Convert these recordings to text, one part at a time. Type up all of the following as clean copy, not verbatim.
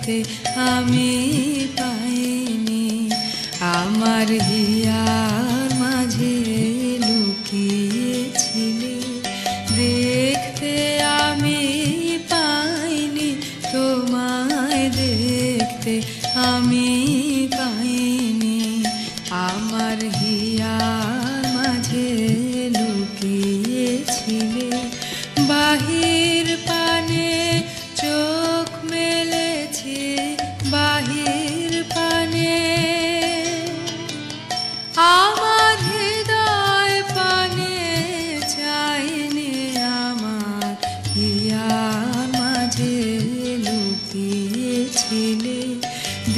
দেখতে আমি পাইনি। আমার হিয়ার মাঝে লুকিয়েছিলে, দেখতে আমি পাইনি। তোমায় দেখতে আমি পাইনি। আমার হিয়ার মাঝে লুকিয়েছিলে, বাহির পানে চোখ মেলেছি, বাহির পানে আমার হৃদয় পানে চাইনি। আমার হিয়ার মাঝে লুকিয়েছিলে,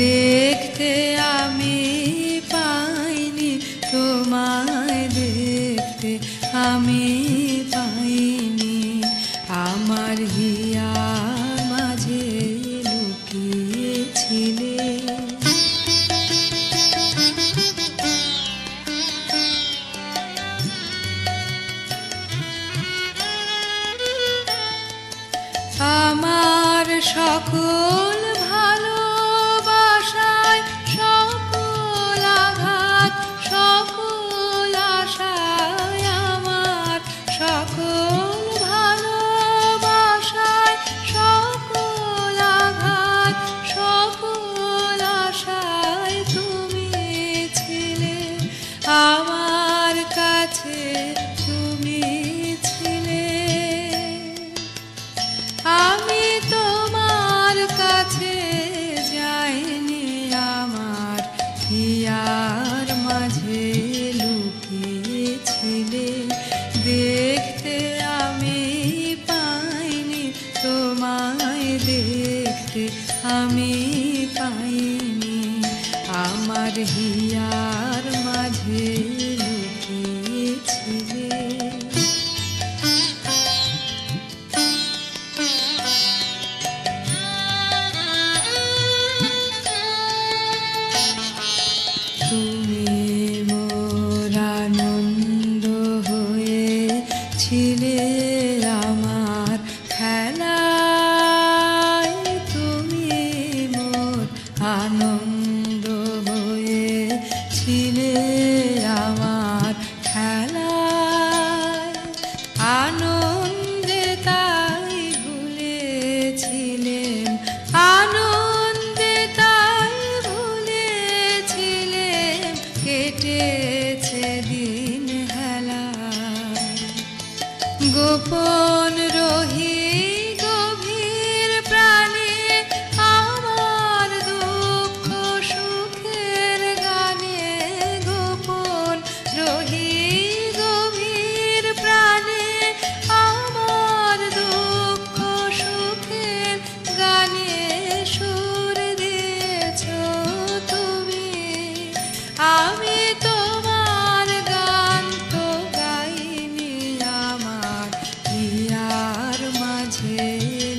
দেখতে আমি পাইনি। তোমায় দেখতে আমি পাইনি। আমার হিয়ার মাঝে লুকিয়েছিলে। আমার সকল ভালোবাসায়, সকল আঘাত, সকল আশায়, আমার সকল ভালোবাসায়, সকল আঘাত, সকল আশায় তুমি ছিলে। আমার কাছে তুমি ছিলে, আমি তোমার কাছে যাইনি। আমার হিয়ার মাঝে লুকিয়েছিলে, দেখতে আমি পাইনি। তোমায় দেখতে আমি পাইনি। আমার হিয়ার মাঝে লুকিয়েছিলে। তুমি মোর আনন্দ হয়েছিলে, আমার খেলায়। তুমি মোর আনন্দ হয়েছিলে, আমার খেলায়। আনন্দে তাই ভুলেছিলেন, আনন্দে তাই ভুলেছিলেন। কেটেছে দিন হেলায়, গোপন রহি গভীর প্রাণে, আমার দুঃখ সুখের গানে। গোপন রহি গভীর প্রাণে, আমার দুঃখ সুখের গানে। সুর দিয়েছ তুমি, আমি তোমার গান তো গাইনি। আমার হিয়ার মাঝে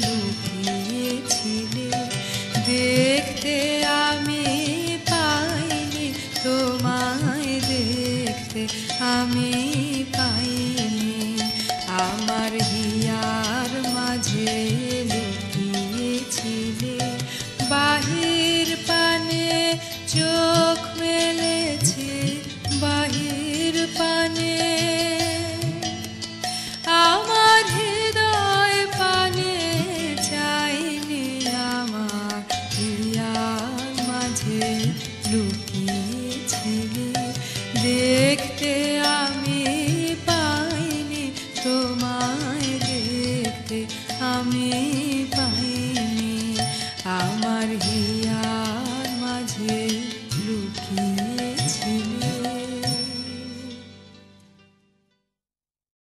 লুকিয়েছিলে, দেখতে আমি পাইনি। তোমায় দেখতে আমি পাইনি। আমার হিয়ার মাঝে লুকিয়েছিলে, বাহির পানে চোখ মেলেছি, বাহির পানে আমার হৃদয় পানে চাইনি। আমার হিয়ার মাঝে লুকিয়েছিলে, দেখতে আমি পাইনি। তোমায় দেখতে আমি পাইনি। আমার হিয়ার মাঝে লুকিয়ে